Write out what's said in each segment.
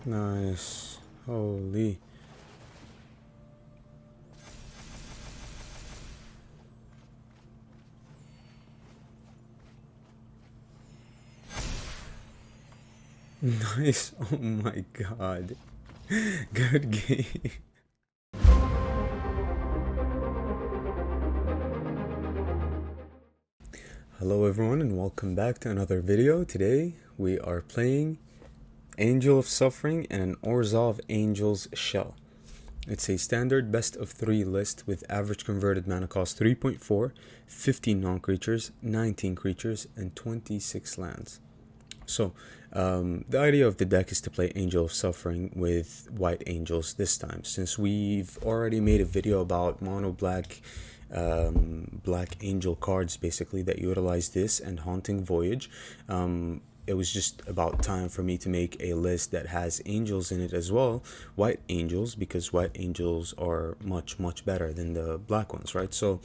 Nice. Holy. Nice. Oh my god. Good game. Hello everyone and welcome back to another video. Today we are playing Angel of Suffering and an ORZHOV Angel's Shell. It's a standard best of 3 list with average converted mana cost 3.4, 15 non-creatures, 19 creatures, and 26 lands. So, the idea of the deck is to play Angel of Suffering with white angels this time. Since we've already made a video about mono black black angel cards basically that utilize this and Haunting Voyage, it was just about time for me to make a list that has angels in it as well, white angels, because white angels are much better than the black ones, right? So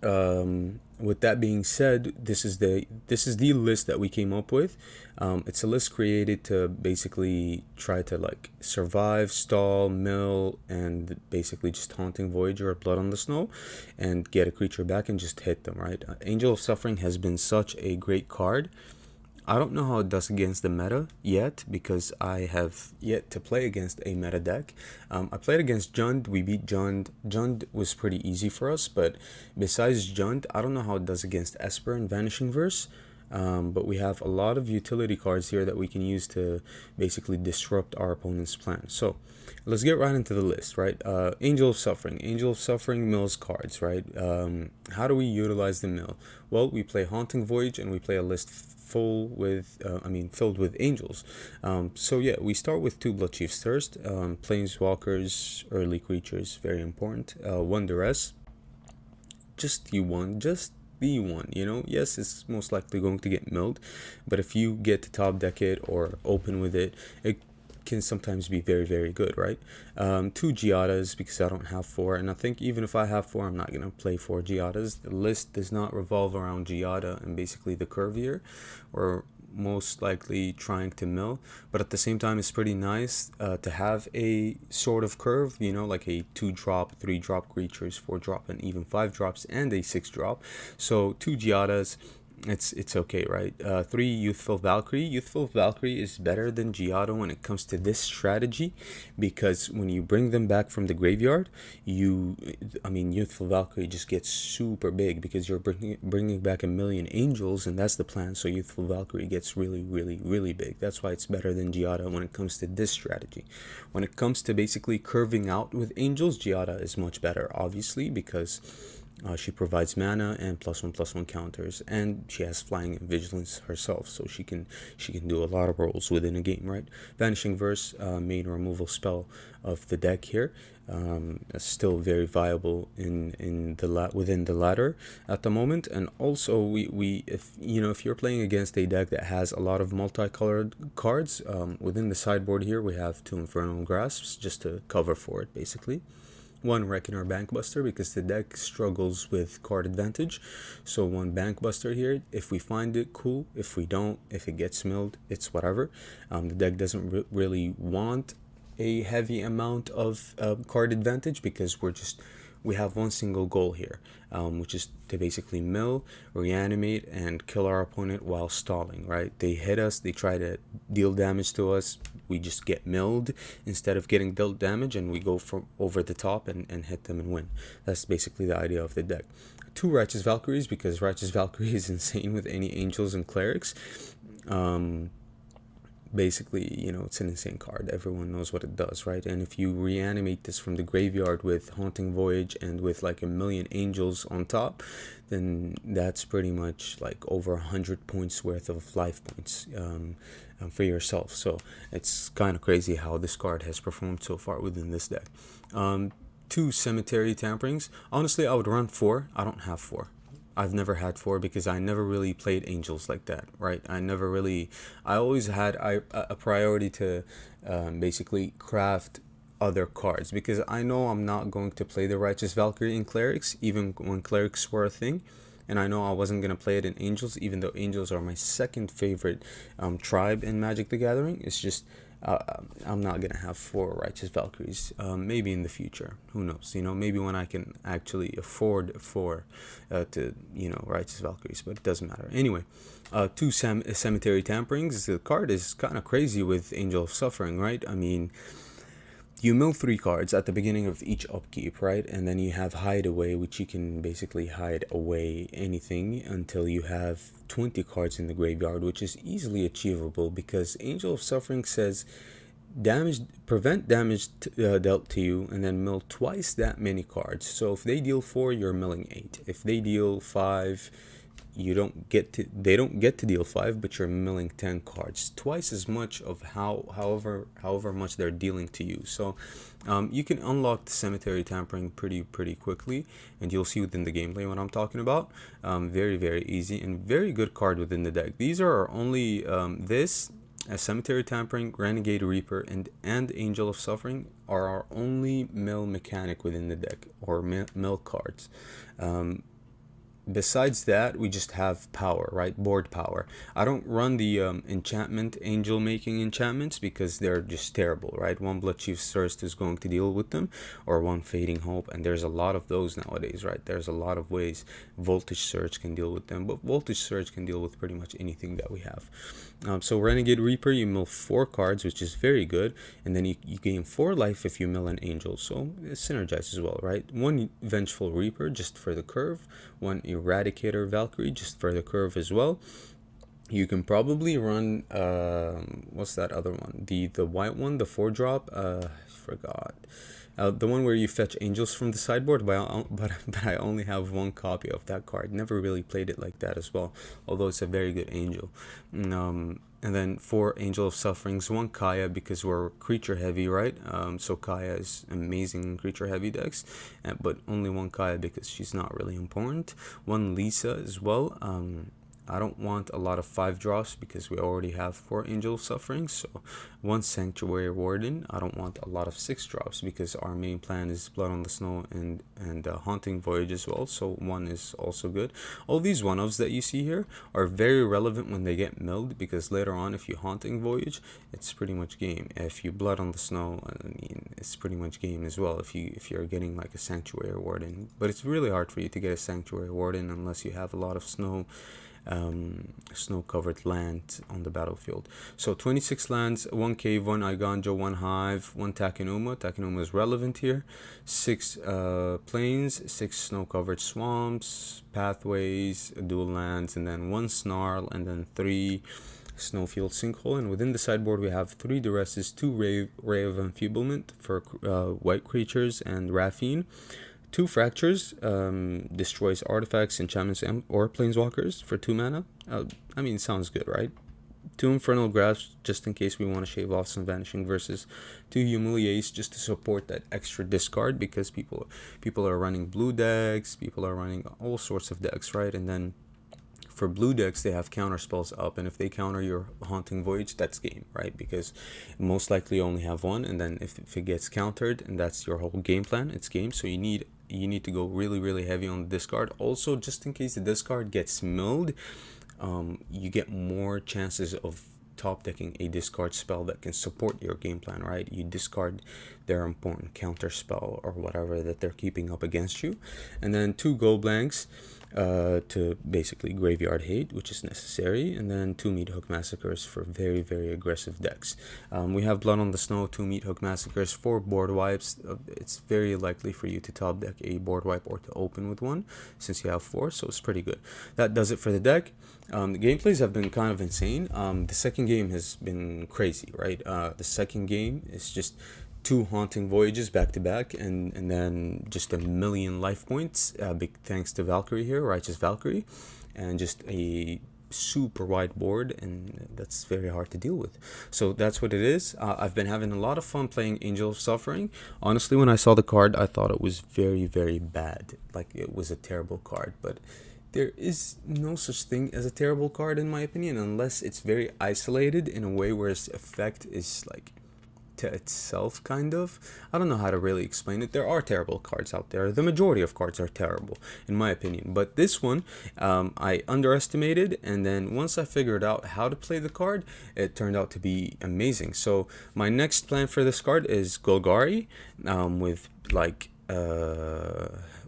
with that being said, this is the list that we came up with. It's a list created to basically try to like survive, stall, mill, and basically just Haunting Voyage or Blood on the Snow and get a creature back and just hit them, right? Angel of Suffering has been such a great card. I don't know how it does against the meta yet because I have yet to play against a meta deck. I played against Jund, we beat Jund. Jund was pretty easy for us, but besides Jund, I don't know how it does against Esper and Vanishing Verse. But we have a lot of utility cards here that we can use to basically disrupt our opponent's plan. So let's get right into the list, right? Angel of Suffering. Angel of Suffering mills cards, right? How do we utilize the mill? Well, we play Haunting Voyage and we play a list filled with angels. So yeah, we start with 2 Blood Chiefs Thirst, Planeswalkers, early creatures, very important. 1 Duress, just the one, you know. Yes, it's most likely going to get milled, but if you get to top deck it or open with it, it can sometimes be very good, right? 2 Giadas because I don't have 4, and I think even if I have 4, I'm not gonna play 4 Giadas. The list does not revolve around Giada and basically the curvier, or most likely trying to mill, but at the same time it's pretty nice to have a sort of curve, you know, like a 2-drop, 3-drop creatures, 4-drop, and even 5 drops, and a 6-drop. So 2 Giadas, it's okay, right? 3 Youthful Valkyrie. Youthful Valkyrie is better than Giada when it comes to this strategy, because when you bring them back from the graveyard, Youthful Valkyrie just gets super big because you're bringing back 1,000,000 angels, and that's the plan. So Youthful Valkyrie gets really big. That's why it's better than Giada when it comes to this strategy. When it comes to basically curving out with angels, Giada is much better, obviously, because she provides mana and +1/+1 counters, and she has flying and vigilance herself, so she can do a lot of roles within a game, right? Vanishing Verse, main removal spell of the deck here, still very viable within the ladder at the moment. And also if you're playing against a deck that has a lot of multicolored cards, within the sideboard here we have 2 Infernal Grasps just to cover for it, basically. 1 Reckoner Bankbuster because the deck struggles with card advantage. So 1 Bankbuster here. If we find it, cool. If we don't, if it gets milled, it's whatever. The deck doesn't really want a heavy amount of card advantage because we have one single goal here, which is to basically mill, reanimate, and kill our opponent while stalling, right? They hit us, they try to deal damage to us, we just get milled instead of getting dealt damage, and we go from over the top and hit them and win. That's basically the idea of the deck. 2 Righteous Valkyries because Righteous Valkyrie is insane with any angels and clerics. Basically, you know, it's an insane card. Everyone knows what it does, right? And if you reanimate this from the graveyard with Haunting Voyage and with like 1,000,000 angels on top, then that's pretty much like over 100 points worth of life points for yourself. So it's kind of crazy how this card has performed so far within this deck. 2 Cemetery Tamperings. Honestly, I would run 4. I don't have 4. I've never had 4 because I never really played angels like that, right? I always had a priority to basically craft other cards because I know I'm not going to play the Righteous Valkyrie in clerics, even when clerics were a thing. And I know I wasn't going to play it in angels, even though angels are my second favorite tribe in Magic the Gathering. It's just I'm not gonna have 4 Righteous Valkyries. Maybe in the future, who knows? Maybe when I can actually afford 4 to Righteous Valkyries, but it doesn't matter. Anyway, 2 Cemetery Tamperings. The card is kind of crazy with Angel of Suffering, right? I mean, you mill 3 cards at the beginning of each upkeep, right? And then you have Hideaway, which you can basically hide away anything until you have 20 cards in the graveyard, which is easily achievable because Angel of Suffering says prevent damage dealt to you, and then mill twice that many cards. So if they deal 4, you're milling 8. If they deal 5, they don't get to deal 5, but you're milling 10 cards, twice as much of however much they're dealing to you. So you can unlock the Cemetery Tampering pretty quickly, and you'll see within the gameplay what I'm talking about. Very easy and very good card within the deck. These are our only Cemetery Tampering, Renegade Reaper, and Angel of Suffering are our only mill mechanic within the deck, or mill cards. Besides that, we just have power, right? Board power. I don't run the enchantment angel making enchantments because they're just terrible, right? 1 Bloodchief's Thirst is going to deal with them, or 1 Fading Hope, and there's a lot of those nowadays, right? There's a lot of ways. Voltage Surge can deal with them, but Voltage Surge can deal with pretty much anything that we have. So Renegade Reaper, you mill 4 cards, which is very good, and then you gain 4 life if you mill an angel, so it synergizes well, right? 1 Vengeful Reaper just for the curve, 1 Eradicator Valkyrie just for the curve as well. You can probably run what's that other one, the white one, the 4-drop, I forgot. The one where you fetch angels from the sideboard, but I only have 1 copy of that card. Never really played it like that as well, although it's a very good angel. And then 4 Angel of Sufferings, 1 Kaya because we're creature heavy, right? So Kaya is amazing in creature heavy decks, but only 1 Kaya because she's not really important. 1 Lisa as well. I don't want a lot of 5-drops because we already have 4 Angel of Suffering. So 1 Sanctuary Warden. I don't want a lot of 6-drops because our main plan is Blood on the Snow and Haunting Voyage as well. So 1 is also good. All these 1-ofs that you see here are very relevant when they get milled, because later on, if you Haunting Voyage, it's pretty much game. If you Blood on the Snow, I mean, it's pretty much game as well if you're getting like a Sanctuary Warden. But it's really hard for you to get a Sanctuary Warden unless you have a lot of snow-covered land on the battlefield. So 26 lands, 1 Cave, 1 Iganjo, 1 Hive, 1 Takenuma. Takenuma is relevant here. 6 plains, 6 snow-covered swamps, pathways, dual lands, and then 1 Snarl, and then 3 Snowfield Sinkhole. And within the sideboard we have 3 Duresses, 2 Ray of Enfeeblement for white creatures, and Raffine. 2 Fractures, destroys artifacts, enchantments, or planeswalkers for 2 mana. I mean, sounds good, right? 2 Infernal Grasps, just in case we want to shave off some Vanishing Verses. 2 Humiliates, just to support that extra discard, because people are running blue decks, people are running all sorts of decks, right? And then for blue decks, they have counter spells up, and if they counter your Haunting Voyage, that's game, right? Because most likely you only have 1, and then if it gets countered, and that's your whole game plan, it's game. So you need to go really heavy on the discard. Also, just in case the discard gets milled, you get more chances of top decking a discard spell that can support your game plan, right? You discard their important counter spell or whatever that they're keeping up against you. And then 2 Go Blanks to basically graveyard hate, which is necessary, and then 2 Meathook Massacres for very aggressive decks. We have Blood on the Snow, 2 Meathook Massacres, 4 board wipes. It's very likely for you to top deck a board wipe or to open with 1, since you have 4, so it's pretty good. That does it for the deck. The gameplays have been kind of insane. The second game has been crazy, right? The second game is just 2 Haunting Voyages back to back, and then just a million life points, big thanks to Valkyrie here, Righteous Valkyrie, and just a super wide board, and that's very hard to deal with. So that's what it is. I've been having a lot of fun playing Angel of Suffering. Honestly, when I saw the card, I thought it was very bad, like it was a terrible card, but there is no such thing as a terrible card in my opinion, unless it's very isolated in a way where its effect is like meta itself, kind of. I don't know how to really explain it. There are terrible cards out there. The majority of cards are terrible, in my opinion. But this one, I underestimated, and then once I figured out how to play the card, it turned out to be amazing. So my next plan for this card is Golgari, with like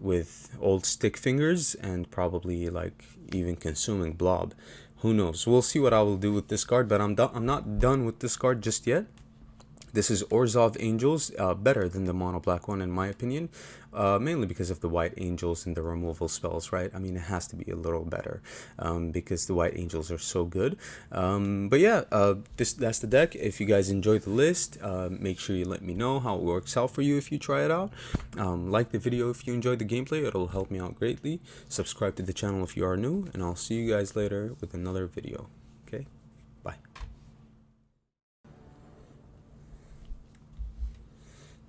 with old stick fingers and probably like even consuming blob. Who knows? We'll see what I will do with this card, but I'm not done with this card just yet. This is ORZHOV Angels, better than the mono black one in my opinion, mainly because of the white angels and the removal spells, right? I mean, it has to be a little better, because the white angels are so good. But yeah, that's the deck. If you guys enjoyed the list, make sure you let me know how it works out for you if you try it out. Like the video if you enjoyed the gameplay, it'll help me out greatly. Subscribe to the channel if you are new, and I'll see you guys later with another video. Okay, bye.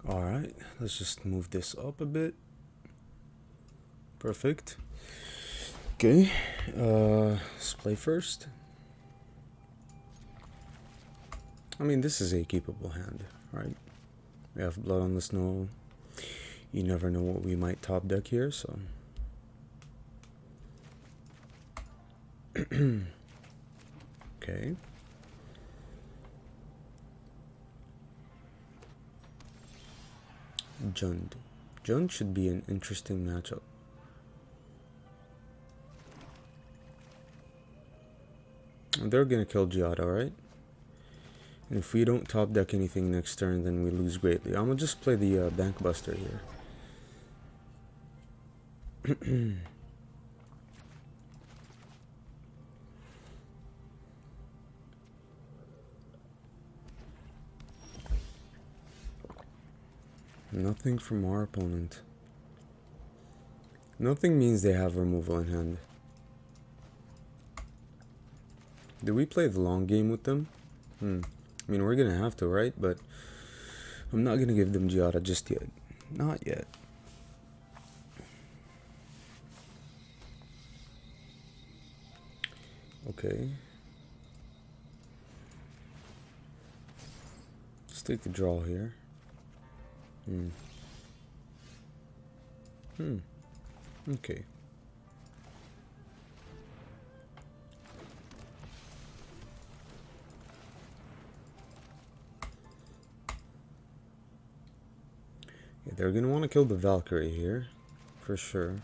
Alright, let's just move this up a bit. Perfect. Okay, let's play first. I mean, this is a keepable hand, right? We have Blood on the Snow. You never know what we might top deck here, so... Okay. Jund. Jund should be an interesting matchup. They're gonna kill Giada, right? And if we don't top deck anything next turn, then we lose greatly. I'm gonna just play the Bank Buster here. Nothing from our opponent. Nothing means they have removal in hand. Do we play the long game with them? I mean, we're gonna have to, right? But I'm not gonna give them Giada just yet. Not yet. Okay. Let's take the draw here. Okay. Yeah, they're gonna want to kill the Valkyrie here, for sure.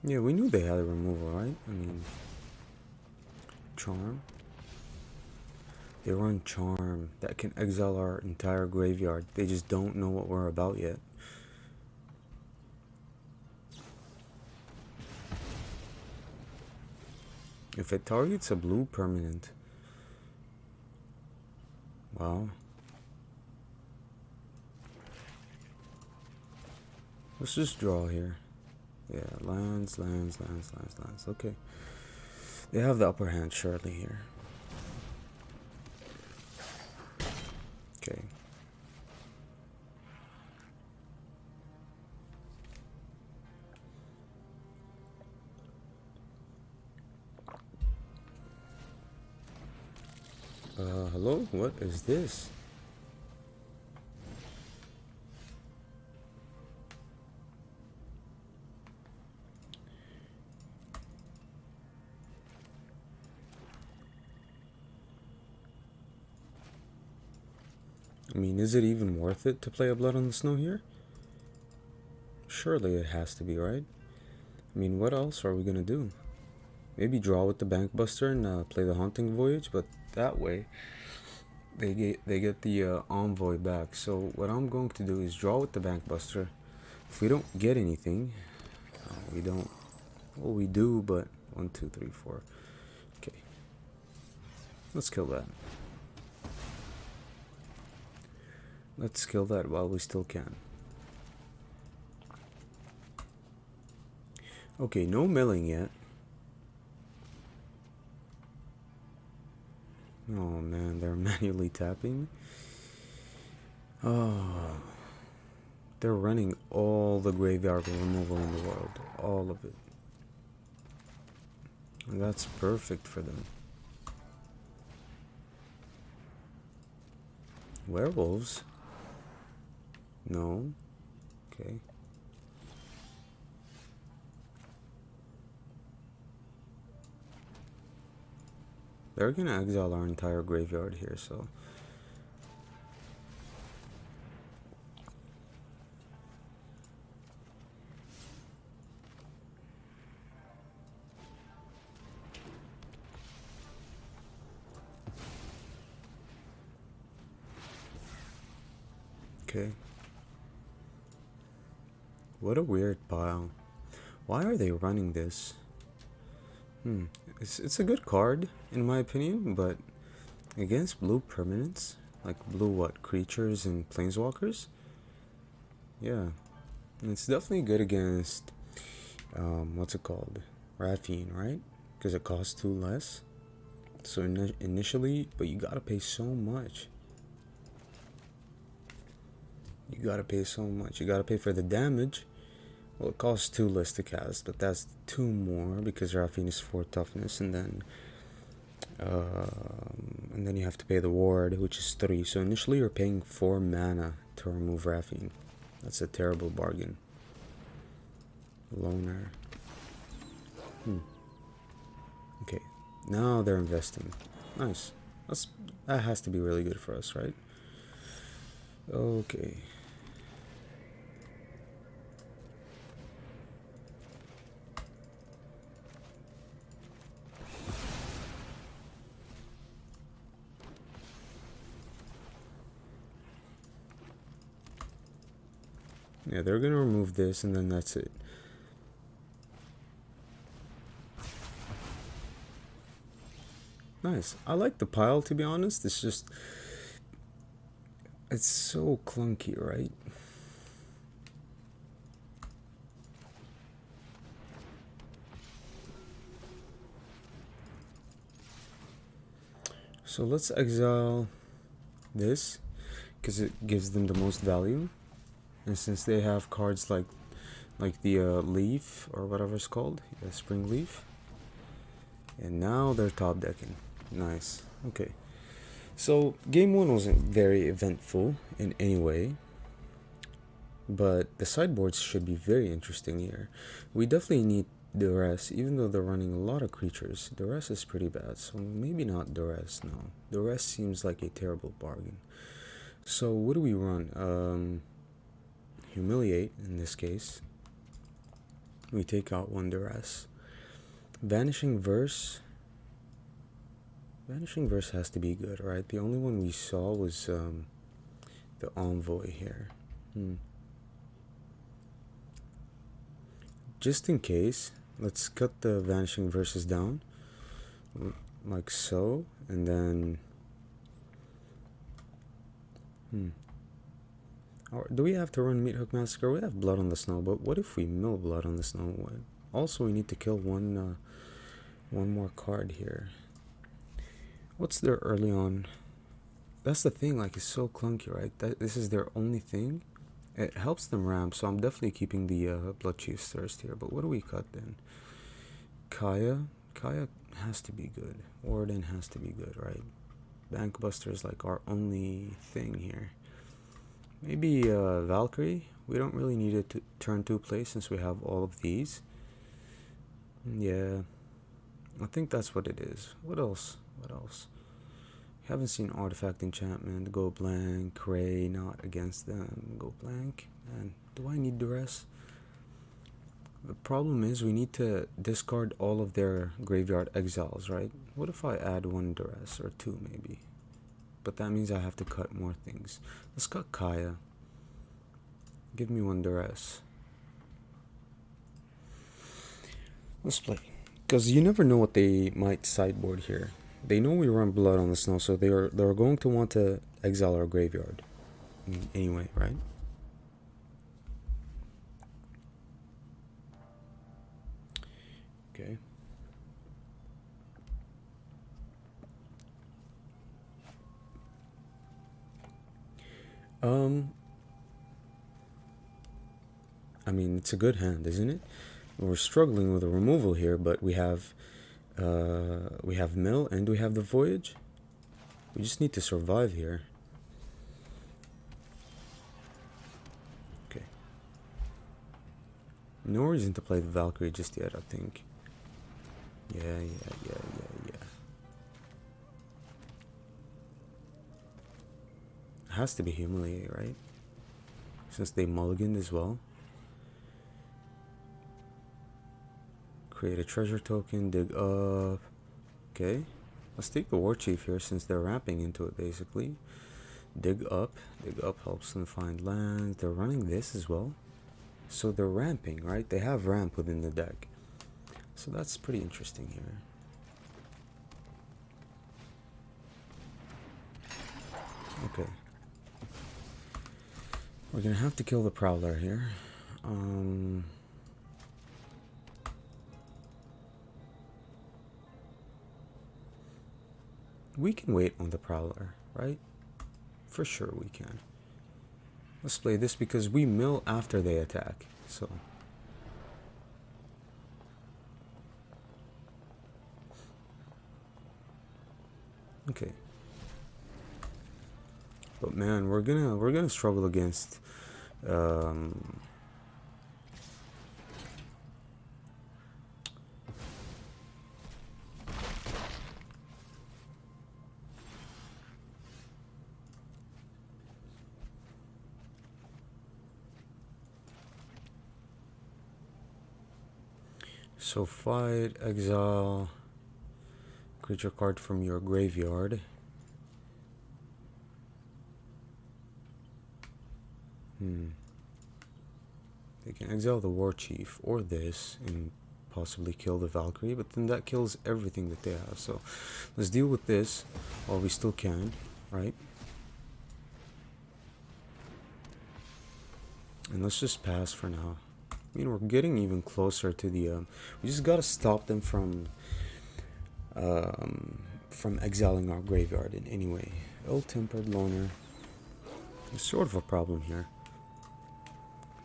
Yeah, we knew they had a removal, right? I mean, Charm. They run Charm. That can exile our entire graveyard. They just don't know what we're about yet. If it targets a blue permanent. Wow. Let's just draw here. Yeah, lands. Okay. They have the upper hand surely here. Okay. Hello? What is this? I mean, is it even worth it to play a Blood on the Snow here? Surely it has to be, right? I mean, what else are we gonna do? Maybe draw with the Bank Buster and play the Haunting Voyage, but that way they get the Envoy back. So what I'm going to do is draw with the Bank Buster. If we don't get anything, we don't. Well, we do, but 1, 2, 3, 4. Okay, let's kill that. Let's kill that while we still can. Okay, no milling yet. Oh man, they're manually tapping. Oh, They're running all the graveyard removal in the world. All of it. And that's perfect for them. Werewolves? No. Okay. They're gonna exile our entire graveyard here, so... Okay. What a weird pile. Why are they running this? It's a good card, in my opinion, but against blue permanents, like blue what, creatures and planeswalkers? Yeah. It's definitely good against, what's it called? Raffine, right? Because it costs 2 less. So initially, but you gotta pay so much. You gotta pay so much. You gotta pay for the damage. Well, it costs 2 less to cast, but that's 2 more because Raffine is 4 toughness, and then you have to pay the ward, which is 3. So initially, you're paying 4 mana to remove Raffine. That's a terrible bargain. Loner. Okay, now they're investing. Nice. That has to be really good for us, right? Okay. Yeah, they're gonna remove this and then that's it. Nice. I like the pile, to be honest. It's just... it's so clunky, right? So let's exile this, because it gives them the most value. And since they have cards like the leaf, or whatever it's called, spring leaf. And now they're top decking. Nice. Okay. So game 1 wasn't very eventful in any way, but the sideboards should be very interesting here. We definitely need duress, even though they're running a lot of creatures. Duress is pretty bad, so maybe not duress. No, duress seems like a terrible bargain. So what do we run? Humiliate in this case. We take out 1 duress. Vanishing Verse. Vanishing Verse has to be good, right? The only one we saw was the Envoy here. Just in case, let's cut the Vanishing Verses down, like so, and then... Or do we have to run Meat Hook Massacre? We have Blood on the Snow, but what if we mill Blood on the Snow? Also, we need to kill one more card here. What's their early on? That's the thing, like, it's so clunky, right? This is their only thing. It helps them ramp, so I'm definitely keeping the Blood Chief's Thirst here. But what do we cut then? Kaya? Kaya has to be good. Warden has to be good, right? Bankbuster is like our only thing here. Maybe Valkyrie? We don't really need it to turn 2 play since we have all of these. Yeah, I think that's what it is. What else? What else? Haven't seen Artifact Enchantment. Go blank. Ray, not against them. Go blank. And do I need duress? The problem is we need to discard all of their graveyard exiles, right? What if I add 1 duress or 2 maybe? But that means I have to cut more things. Let's cut Kaya. Give me 1 duress. Let's play. Because you never know what they might sideboard here. They know we run Blood on the Snow, so they're going to want to exile our graveyard. Anyway, right? Okay. I mean, it's a good hand, isn't it? We're struggling with a removal here, but we have mill and we have the voyage. We just need to survive here. Okay. No reason to play the Valkyrie just yet, I think. Yeah. It has to be Humiliate, right? Since they mulliganed as well. Create a treasure token, dig up. Okay. Let's take the War Chief here since they're ramping into it basically. Dig up. Dig up helps them find lands. They're running this as well. So they're ramping, right? They have ramp within the deck. So that's pretty interesting here. Okay. We're gonna have to kill the Prowler here. We can wait on the Prowler, right? For sure we can. Let's play this because we mill after they attack, so. Okay. But man, we're gonna struggle against so fight, exile, creature card from your graveyard. They can exile the War Chief or this and possibly kill the Valkyrie, but then that kills everything that they have. So let's deal with this while we still can, right? And let's just pass for now. I mean, we're getting even closer to the we just gotta stop them from exiling our graveyard in any way. Ill-tempered loner. There's sort of a problem here.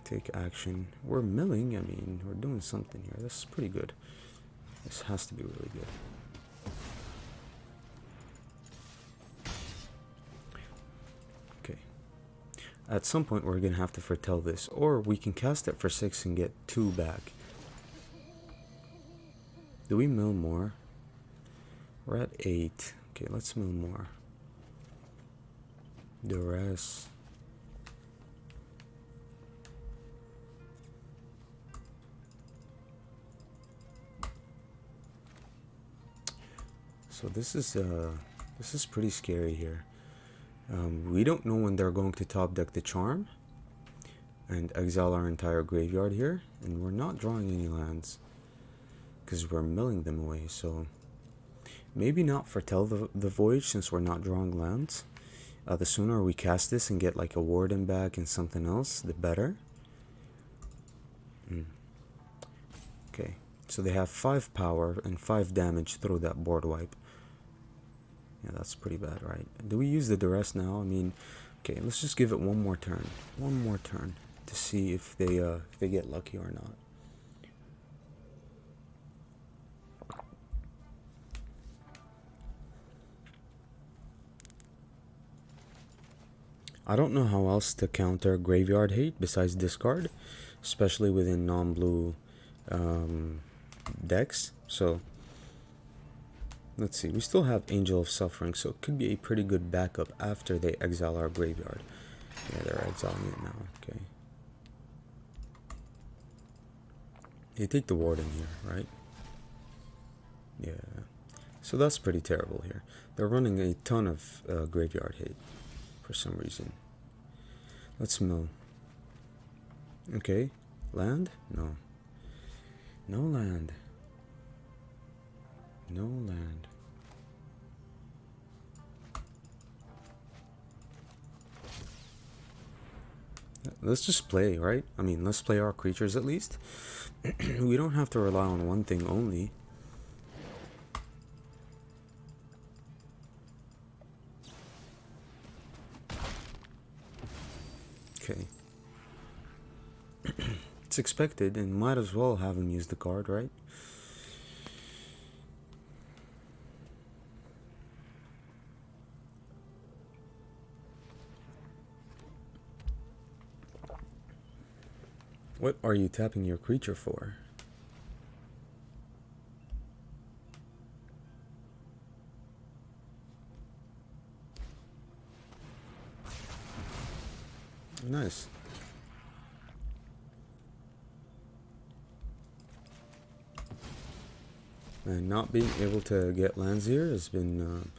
Take action. We're milling. I mean, we're doing something here. This is pretty good. This has to be really good. Okay. At some point, we're gonna have to foretell this, or we can cast it for 6 and get 2 back. Do we mill more? We're at 8. Okay, let's mill more. Duress. So this is pretty scary here. We don't know when they're going to top deck the Charm and exile our entire graveyard here, and we're not drawing any lands because we're milling them away. So maybe not foretell the Voyage since we're not drawing lands. The sooner we cast this and get like a Warden back and something else, the better. Okay, so they have 5 power and 5 damage through that board wipe. Yeah, that's pretty bad, right? Do we use the duress now? I mean, okay, let's just give it one more turn. One more turn to see if they get lucky or not. I don't know how else to counter graveyard hate besides discard, especially within non-blue decks. So let's see, we still have Angel of Suffering, so it could be a pretty good backup after they exile our graveyard. Yeah, they're exiling it now, okay. They take the Warden here, right? Yeah, so that's pretty terrible here. They're running a ton of graveyard hate for some reason. Let's mill. Okay, land? No. No land. No land. Let's just play, right? I mean, let's play our creatures at least. We don't have to rely on one thing only. Okay. It's expected, and might as well have him use the card, right? What are you tapping your creature for? Nice. And not being able to get lands here has been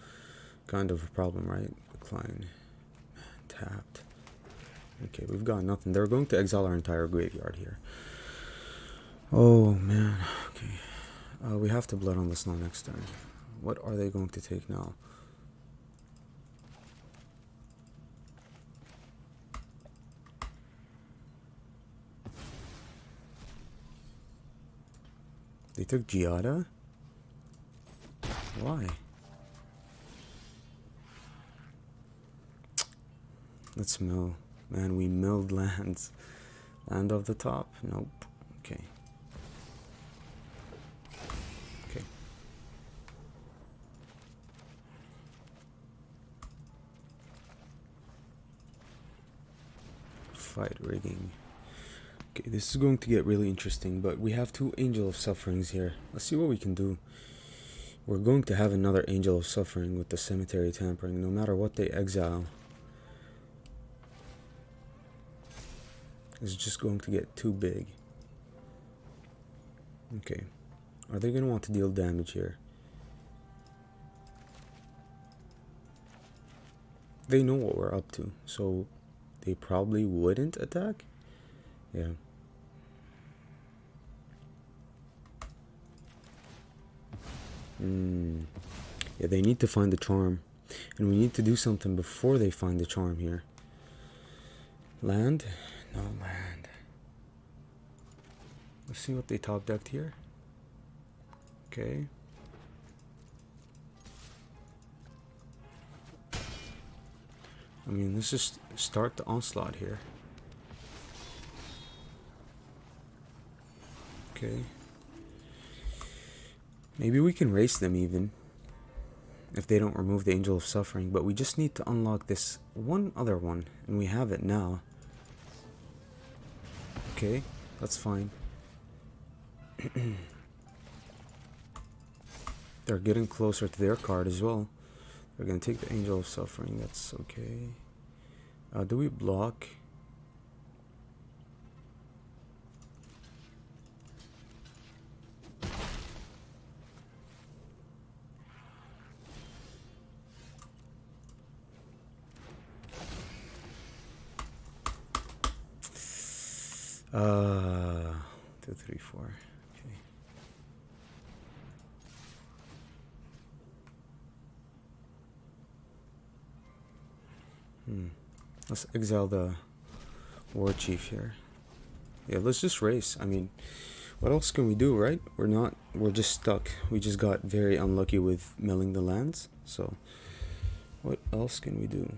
kind of a problem, right? Decline. Tapped. Okay, we've got nothing. They're going to exile our entire graveyard here. Oh, man. Okay. We have to Blood on the Snow next turn. What are they going to take now? They took Giada? Why? Let's mill. Man, we milled lands. Land of the top? Nope. Okay. Okay. Fight rigging. Okay, this is going to get really interesting, but we have two Angel of Sufferings here. Let's see what we can do. We're going to have another Angel of Suffering with the Cemetery Tampering, no matter what they exile. It's just going to get too big. Okay. Are they going to want to deal damage here? They know what we're up to, so they probably wouldn't attack? Yeah. Yeah, they need to find the charm. And we need to do something before they find the charm here. Land? No land. Let's see what they top decked here. Okay. I mean, let's just start the onslaught here. Okay. Maybe we can race them even, if they don't remove the Angel of Suffering, but we just need to unlock this one other one, and we have it now. Okay, that's fine. They're getting closer to their card as well. They're gonna take the Angel of Suffering, that's okay. Do we block? Uh, 2, 3, 4. Okay. Let's exile the War Chief here. Yeah, let's just race. I mean, what else can we do, right? We're just stuck. We just got very unlucky with milling the lands. So, what else can we do?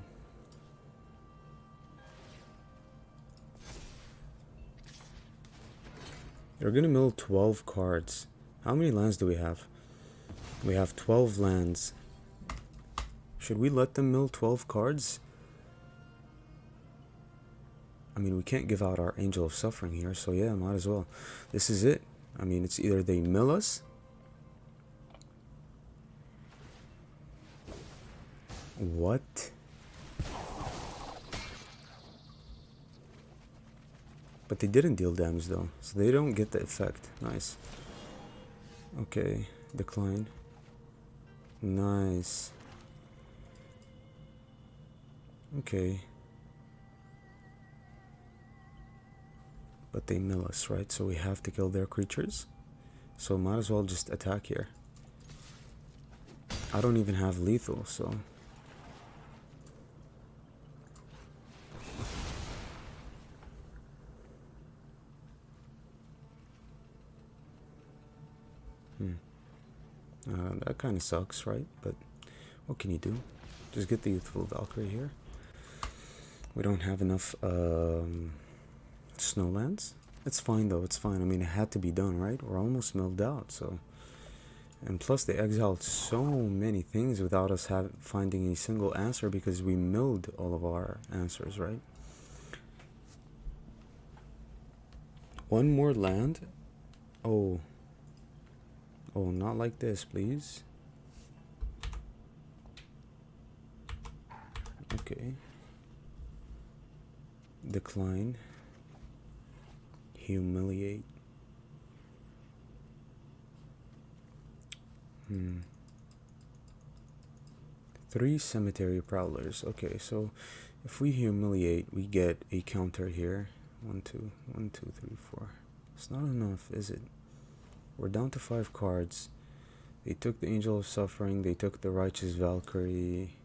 They're gonna mill 12 cards. How many lands do we have? We have 12 lands. Should we let them mill 12 cards? I mean, we can't give out our Angel of Suffering here, so yeah, might as well. This is it. I mean, it's either they mill us. What? But they didn't deal damage though, so they don't get the effect. Nice. Okay, decline. Nice. Okay. But they mill us, right? So we have to kill their creatures. So might as well just attack here. I don't even have lethal, so... that kind of sucks, right? But what can you do? Just get the Youthful Valkyrie here. We don't have enough snowlands. It's fine though, it's fine. I mean, it had to be done, right? We're almost milled out, so. And plus, they exiled so many things without us finding a single answer because we milled all of our answers, right? One more land. Oh. Oh, not like this, please. Okay. Decline. Humiliate. 3 cemetery prowlers. Okay, so if we humiliate, we get a counter here. 1, 2, 1, 2, 3, 4. It's not enough, is it? We're down to 5 cards. They took the Angel of Suffering. They took the Righteous Valkyrie.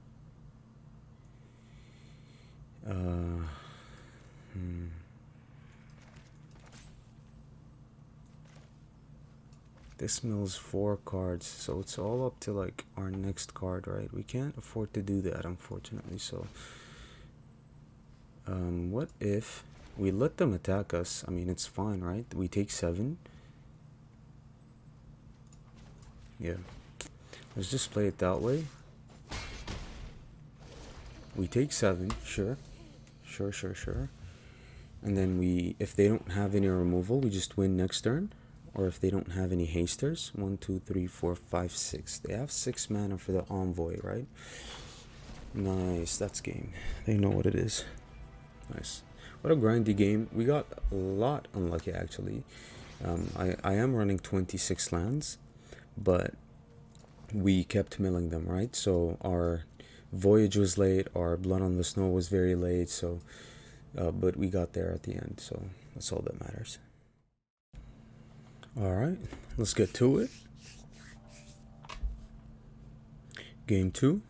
This mills 4 cards, so it's all up to like our next card, right? We can't afford to do that, unfortunately. So, what if we let them attack us? I mean, it's fine, right? We take 7. Yeah, let's just play it that way. We take 7, sure. And then if they don't have any removal, we just win next turn. Or if they don't have any hasters, 1, 2, 3, 4, 5, 6. They have 6 mana for the envoy, right? Nice, that's game. They know what it is. Nice. What a grindy game. We got a lot unlucky, actually. I am running 26 lands, but we kept milling them, right? So our Voyage was late, our Blood on the Snow was very late, so but we got there at the end, so that's all that matters. Alright, let's get to it. Game 2.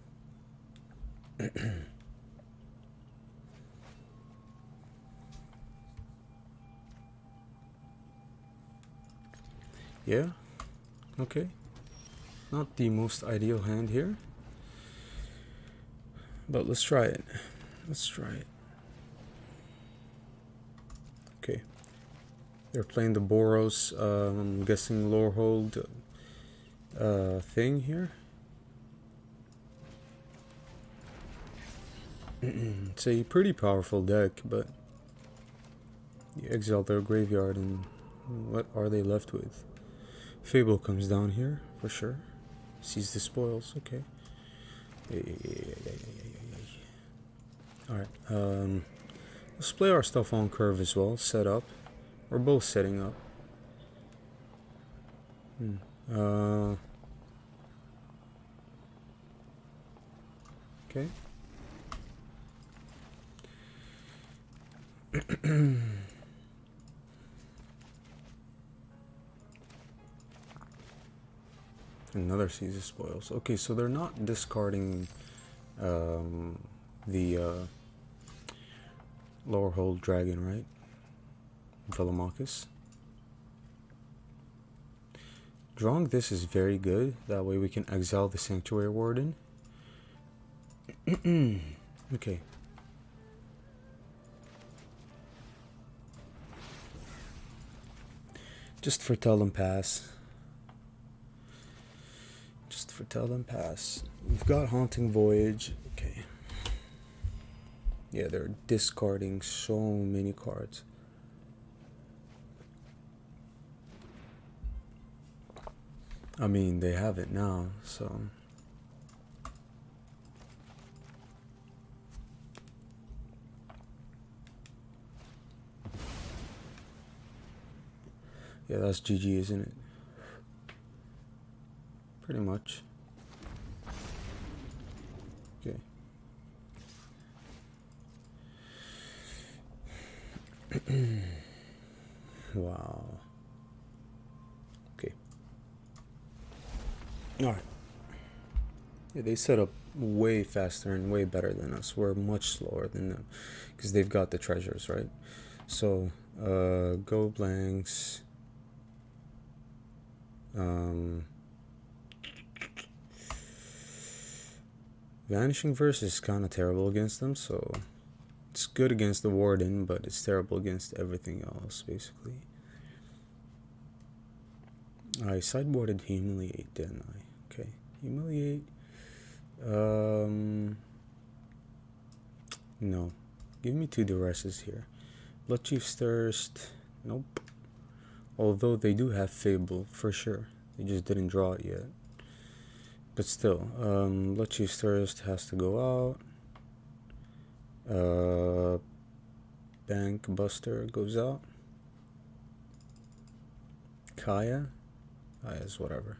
Yeah, okay. Not the most ideal hand here, but let's try it. Okay. They're playing the Boros, I'm guessing Lorehold thing here. It's a pretty powerful deck, but you exile their graveyard and what are they left with? Fable comes down here, for sure. Sees the spoils, okay. Alright, let's play our stuff on curve as well, set up. We're both setting up. Okay. Another sees the spoils. Okay, so they're not discarding the Lorehold Dragon, right? Velomachus. Drawing this is very good. That way we can exile the Sanctuary Warden. Okay. Just foretell them pass. We've got Haunting Voyage. Okay. Yeah, they're discarding so many cards. I mean, they have it now, so. Yeah, that's GG, isn't it? Pretty much. Okay. Wow. Okay. Alright. Yeah, they set up way faster and way better than us. We're much slower than them because they've got the treasures, right? So, go blanks. Vanishing Verse is kind of terrible against them, so it's good against the Warden, but it's terrible against everything else, basically. I sideboarded Humiliate, didn't I? Okay, Humiliate. No. Give me 2 Duresses here. Bloodchief's Thirst. Nope. Although they do have Fable, for sure. They just didn't draw it yet. But still, Bloodchief's Thirst has to go out. Bank Buster goes out. Kaya? Kaya's whatever.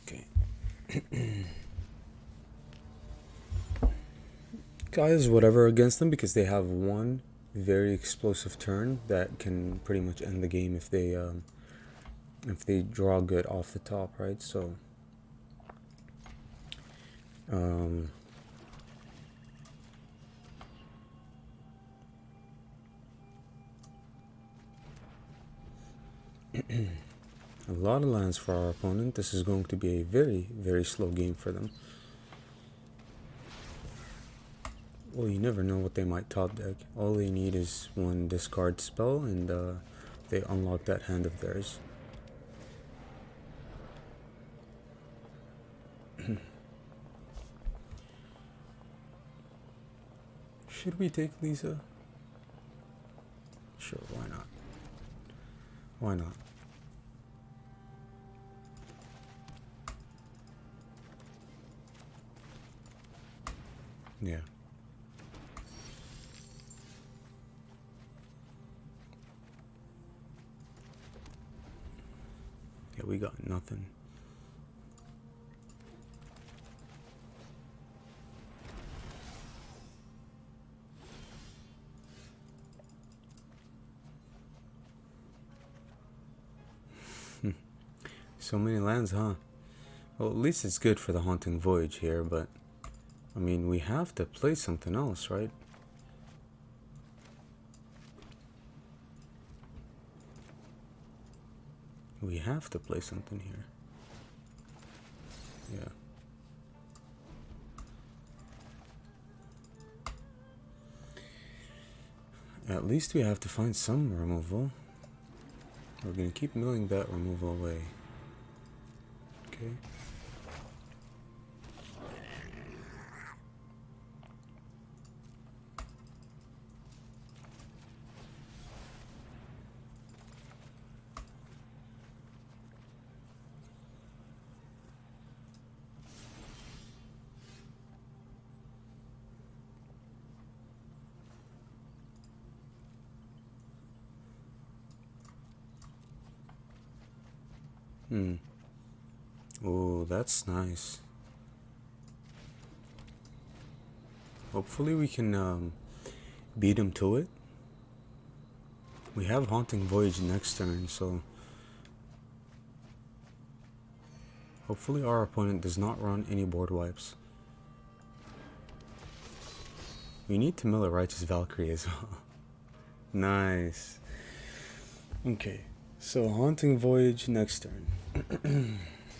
Okay. Kaya's whatever against them because they have one very explosive turn that can pretty much end the game if they draw good off the top, right? So a lot of lands for our opponent. This is going to be a very, very slow game for them. Well, you never know what they might top deck. All they need is one discard spell and they unlock that hand of theirs. Should we take Lisa? Sure, why not? Why not? Yeah. Yeah, we got nothing. So many lands, huh? Well, at least it's good for the Haunting Voyage here, but I mean, we have to play something else, right? We have to play something here. Yeah. At least we have to find some removal. We're gonna keep milling that removal away. Okay. Oh, that's nice. Hopefully we can beat him to it. We have Haunting Voyage next turn, so hopefully our opponent does not run any board wipes. We need to mill a Righteous Valkyrie as well. Nice. Okay, so Haunting Voyage next turn.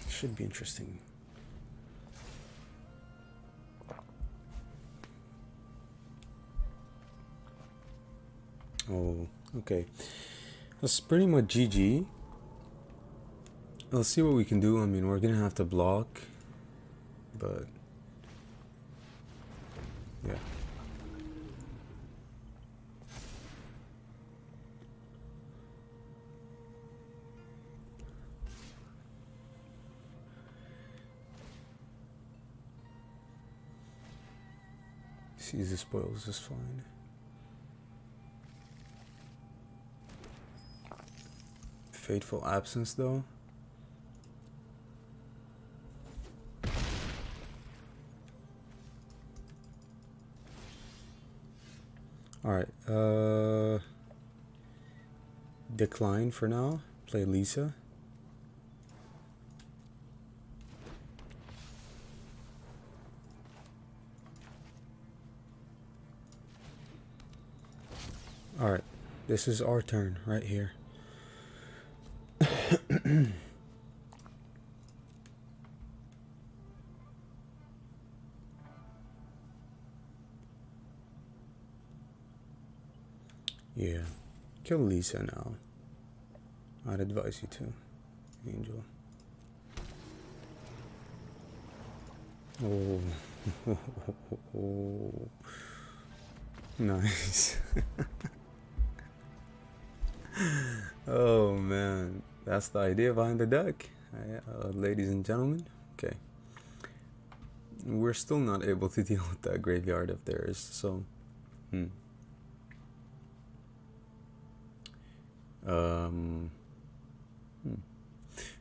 Should be interesting. Oh, okay. That's pretty much GG. Let's see what we can do. I mean, we're gonna have to block, but yeah. Seize the spoils is fine. Fateful Absence, though. Alright, decline for now. Play Lisa. Alright, this is our turn right here. Yeah. Kill Lisa now. I'd advise you to, Angel. Oh. Nice. Oh man, that's the idea behind the deck, ladies and gentlemen. Okay, we're still not able to deal with that graveyard of theirs, so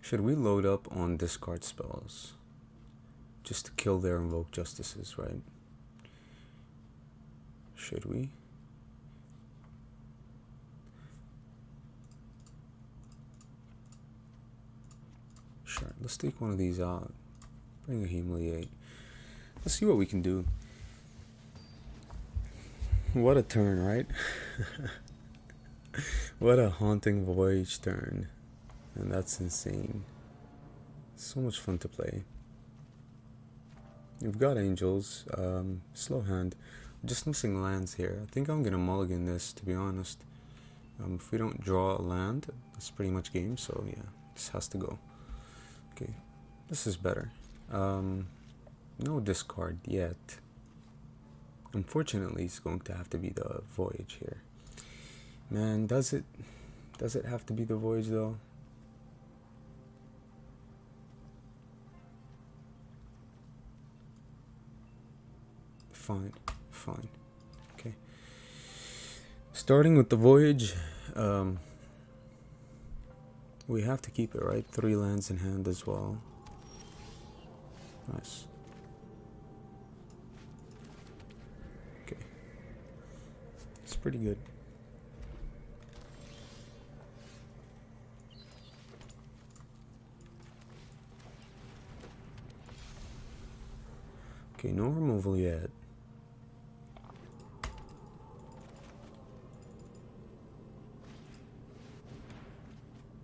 should we load up on discard spells just to kill their invoke justices, right? Should we? Sure, let's take one of these out. Bring a Humiliate. Let's see what we can do. What a turn, right? What a Haunting Voyage turn. And that's insane. So much fun to play. We've got Angels. Slow hand. Just missing lands here. I think I'm gonna mulligan this, to be honest. If we don't draw a land, it's pretty much game, so yeah, this has to go. Okay, this is better. No discard yet. Unfortunately, it's going to have to be the Voyage here. Man, does it have to be the Voyage though? Fine. Okay. Starting with the Voyage, we have to keep it, right? 3 lands in hand as well. Nice. Okay. It's pretty good. Okay, no removal yet.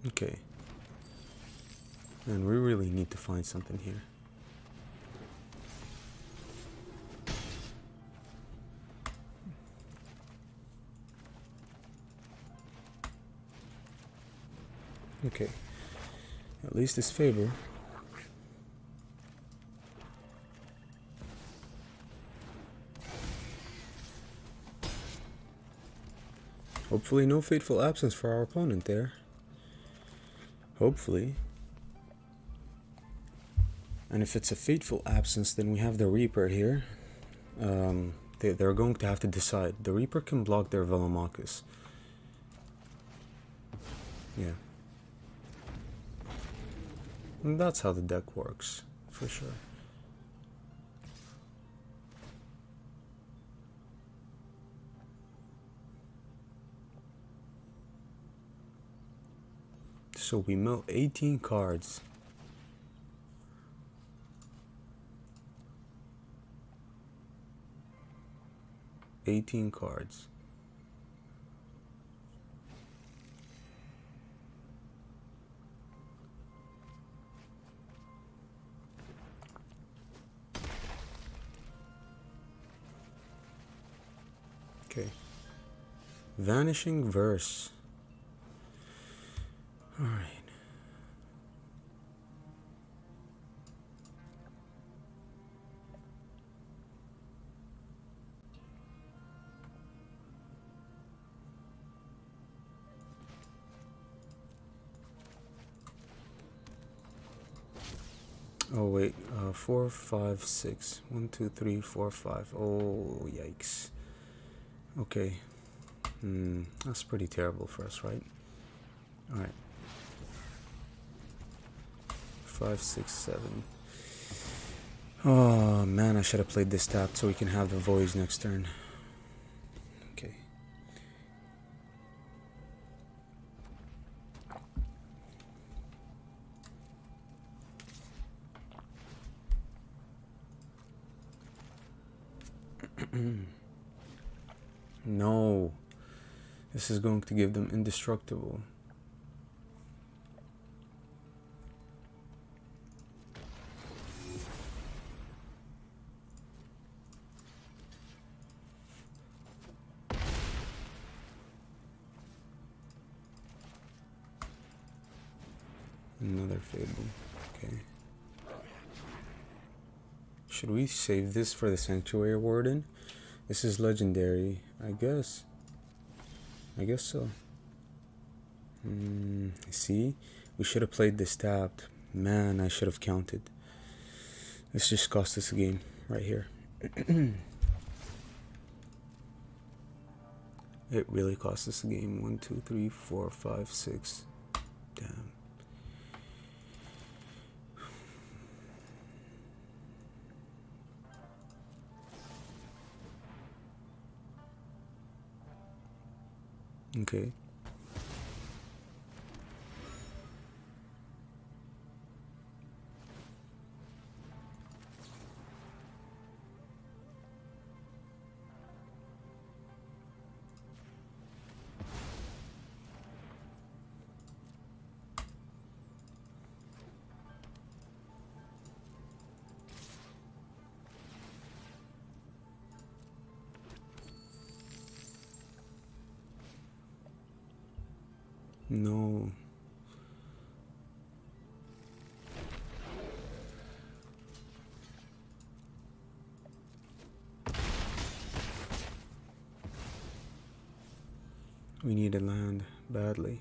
Okay. And we really need to find something here. Okay. At least it's favor. Hopefully no Fateful Absence for our opponent there. Hopefully. And if it's a Fateful Absence, then we have the Reaper here. They're going to have to decide. The Reaper can block their Velomachus. Yeah. And that's how the deck works, for sure. So we mill 18 cards. $18 cards. Okay. Vanishing Verse. All right. Oh wait, 4, 5, 6. 1, 2, 3, 4, 5. Oh, yikes. Okay. That's pretty terrible for us, right? All right. 5, 6, 7. Oh man, I should have played this tapped so we can have the Voyage next turn. Okay. No. This is going to give them indestructible. Another Fable. Okay. Should we save this for the Sanctuary Warden? This is legendary, I guess. I guess so. See? We should have played this tapped. Man, I should have counted. This just cost us a game right here. It really cost us a game. 1, 2, 3, 4, 5, 6. Damn. Okay. No. We need a land badly.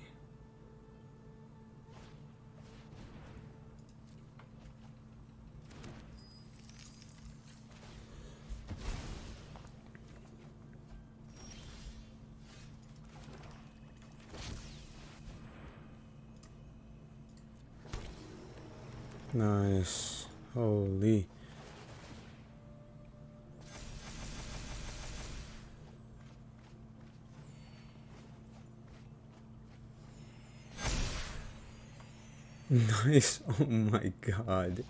Nice. Holy. Nice. Oh my god.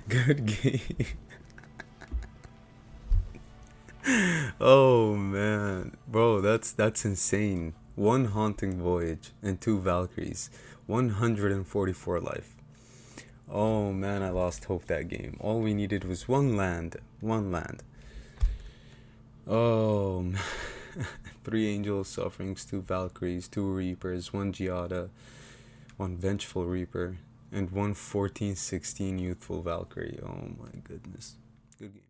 Good game. Oh man. Bro, that's insane. 1 Haunting Voyage and 2 Valkyries. 144 life. Oh man, I lost hope that game. All we needed was 1 land. 1 land. Oh man. 3 Angels Sufferings, 2 Valkyries, 2 Reapers, 1 Giada, 1 Vengeful Reaper, and 1 14/16 Youthful Valkyrie. Oh my goodness. Good game.